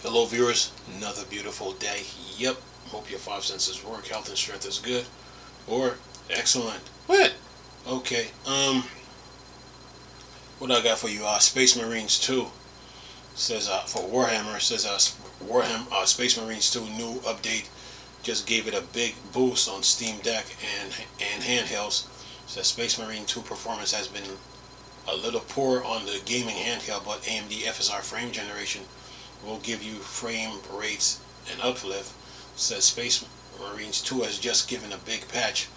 Hello viewers, another beautiful day. Yep, hope your five senses work, health and strength is good. Or excellent. What? Okay, what I got for you, Space Marines 2 says for Warhammer, says Warhammer Space Marines 2 new update just gave it a big boost on Steam Deck and handhelds. Says Space Marine 2 performance has been a little poor on the gaming handheld, but AMD FSR frame generation will give you frame rates and uplift. Says Space Marines 2 has just given a big patch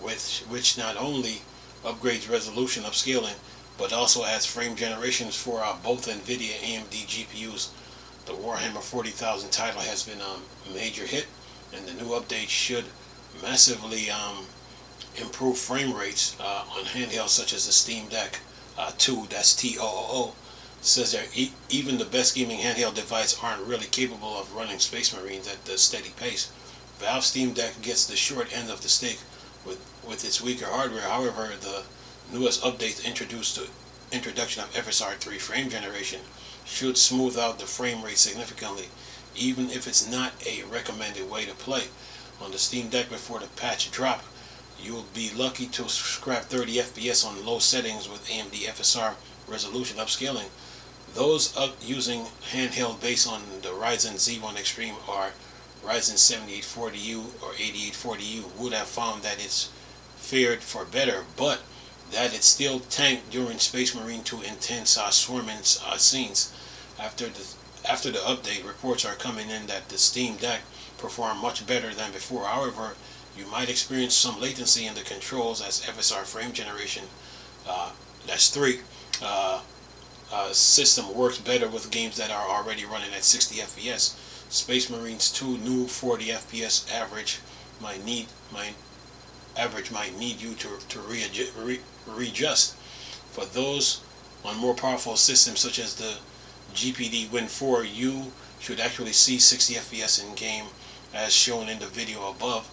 which not only upgrades resolution upscaling but also adds frame generations for both NVIDIA and AMD GPUs. The Warhammer 40,000 title has been a major hit, and the new update should massively improve frame rates on handhelds such as the Steam Deck 2, that's TOOO. Says that even the best gaming handheld device aren't really capable of running Space Marines at the steady pace. Valve Steam Deck gets the short end of the stick with its weaker hardware. However, the newest updates introduced the introduction of FSR 3 frame generation should smooth out the frame rate significantly, even if it's not a recommended way to play. On the Steam Deck before the patch drop, you'll be lucky to scrap 30 FPS on low settings with AMD FSR resolution upscaling. Those using handheld based on the Ryzen Z1 Extreme or Ryzen 7840U or 8840U would have found that it's fared for better, but that it still tanked during Space Marine 2 intense swarming scenes. After the update, reports are coming in that the Steam Deck performed much better than before. However, you might experience some latency in the controls as FSR frame generation, that's 3, system works better with games that are already running at 60 FPS. Space Marines 2 new 40 FPS average might need you to readjust. For those on more powerful systems such as the GPD Win 4, you should actually see 60 FPS in game as shown in the video above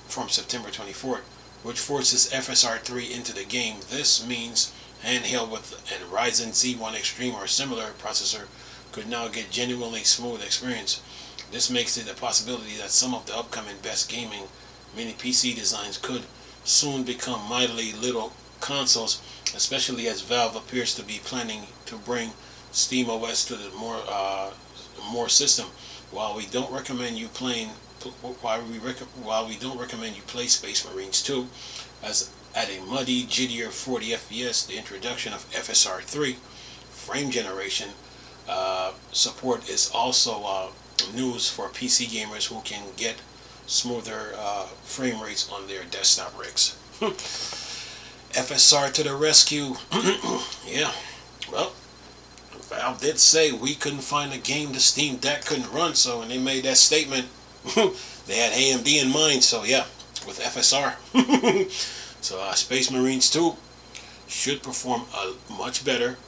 from September 24th, which forces FSR 3 into the game. This means handheld with a Ryzen Z1 Extreme or similar processor could now get genuinely smooth experience. This makes it a possibility that some of the upcoming best gaming mini PC designs could soon become mightily little consoles, especially as Valve appears to be planning to bring SteamOS to the more system. While we don't recommend you play Space Marines 2 as at a muddy, jittier 40 FPS, the introduction of FSR 3 frame generation support is also news for PC gamers who can get smoother frame rates on their desktop rigs. FSR to the rescue. Yeah, well, Valve did say we couldn't find a game the Steam Deck couldn't run, so when they made that statement, they had AMD in mind, so yeah, with FSR. So Space Marines 2 should perform much better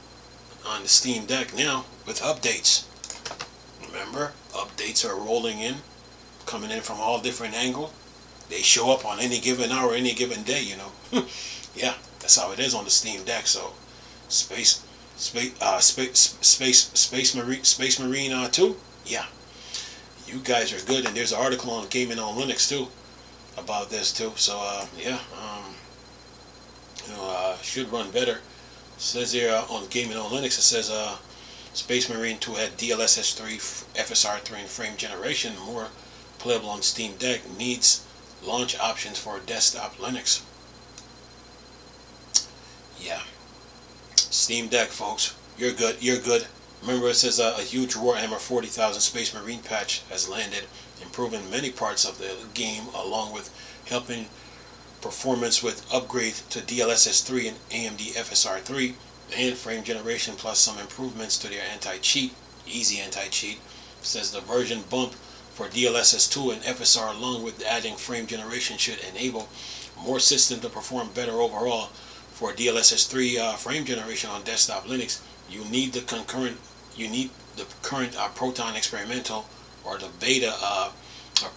on the Steam Deck now with updates. Remember, updates are rolling in, coming in from all different angles. They show up on any given hour, any given day, you know. Yeah, that's how it is on the Steam Deck. So Space Marine 2, yeah, you guys are good. And there's an article on Gaming on Linux too about this too. So yeah, should run better. It says here on Gaming on Linux, it says Space Marine 2 had Dlss 3, FSR 3 and frame generation, more playable on Steam Deck, needs launch options for desktop Linux. Yeah, Steam Deck, folks, you're good, you're good. Remember, it says a huge Warhammer 40,000 Space Marine patch has landed, improving many parts of the game along with helping performance with upgrade to Dlss 3 and AMD FSR 3 and frame generation, plus some improvements to their anti-cheat, easy anti-cheat. Says the version bump for Dlss 2 and FSR along with adding frame generation should enable more system to perform better overall. For Dlss 3 frame generation on desktop Linux, you need the current Proton experimental or the beta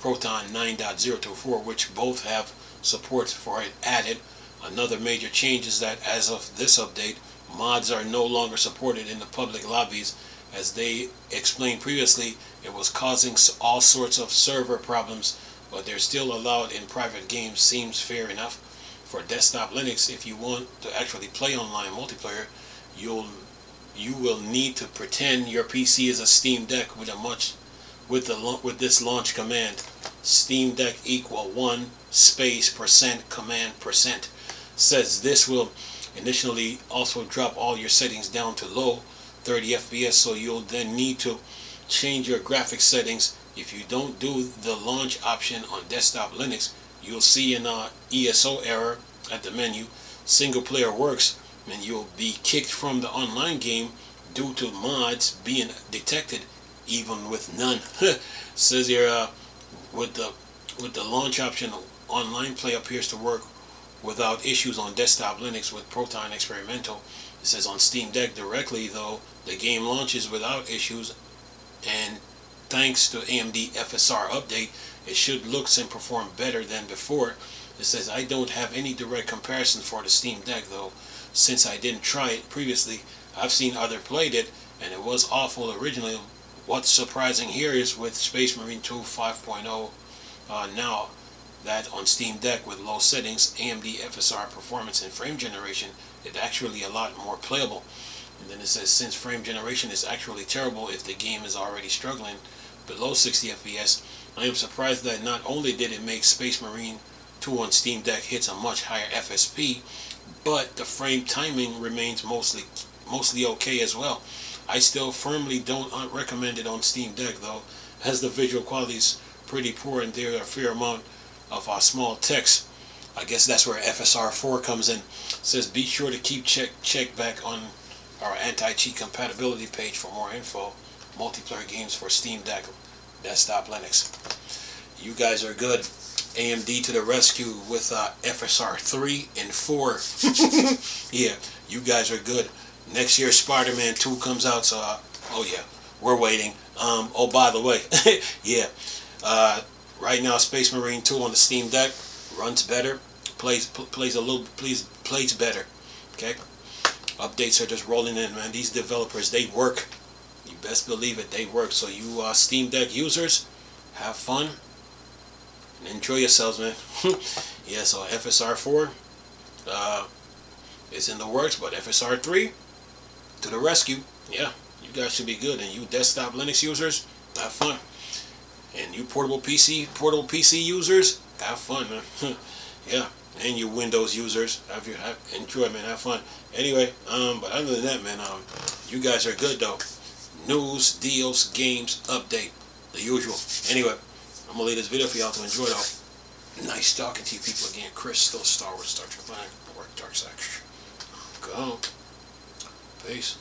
Proton 9.024, which both have support for it added. Another major change is that as of this update, mods are no longer supported in the public lobbies As they explained previously, it was causing all sorts of server problems, but they're still allowed in private games. Seems fair enough. For desktop Linux, if you want to actually play online multiplayer, you will need to pretend your PC is a Steam Deck with this launch command: Steam Deck equal 1 space % command %. Says this will initially also drop all your settings down to low 30 FPS, so you'll then need to change your graphics settings. If you don't do the launch option on desktop Linux, you'll see an ESO error at the menu. Single player works, and you'll be kicked from the online game due to mods being detected, even with none. Says here, with the launch option, online play appears to work without issues on desktop Linux with Proton Experimental. It says on Steam Deck directly, though, the game launches without issues, and thanks to AMD FSR update, it should look and perform better than before. It says, I don't have any direct comparison for the Steam Deck, though, since I didn't try it previously. I've seen others played it, and it was awful originally. What's surprising here is with Space Marine 2 5.0 now that on Steam Deck with low settings, AMD FSR performance and frame generation, it's actually a lot more playable. And then it says, since frame generation is actually terrible if the game is already struggling below 60 FPS, I am surprised that not only did it make Space Marine 2 on Steam Deck hits a much higher FSP, but the frame timing remains mostly okay as well. I still firmly don't recommend it on Steam Deck though, as the visual quality is pretty poor and there are a fair amount of small text. I guess that's where FSR 4 comes in. It says, be sure to keep check back on our anti-cheat compatibility page for more info. Multiplayer games for Steam Deck, desktop Linux. You guys are good. AMD to the rescue with FSR 3 and 4. Yeah, you guys are good. Next year Spider-Man 2 comes out, so oh yeah, we're waiting. Oh, by the way, yeah, right now Space Marine 2 on the Steam Deck runs better, plays better. Okay, updates are just rolling in, man. These developers, they work. You best believe it, they work. So you Steam Deck users, have fun and enjoy yourselves, man. Yeah, so FSR 4 is in the works, but FSR 3 to the rescue. Yeah, you guys should be good. And you desktop Linux users, have fun. And you portable PC users, have fun, man. Yeah, and you Windows users, enjoy, man, have fun. Anyway, but other than that, man, you guys are good though. News, deals, games, update, the usual. Anyway, I'm gonna leave this video for y'all to enjoy though. Nice talking to you people again. Chris, still Star Wars, Star Trek, Dark Side. Go. Peace.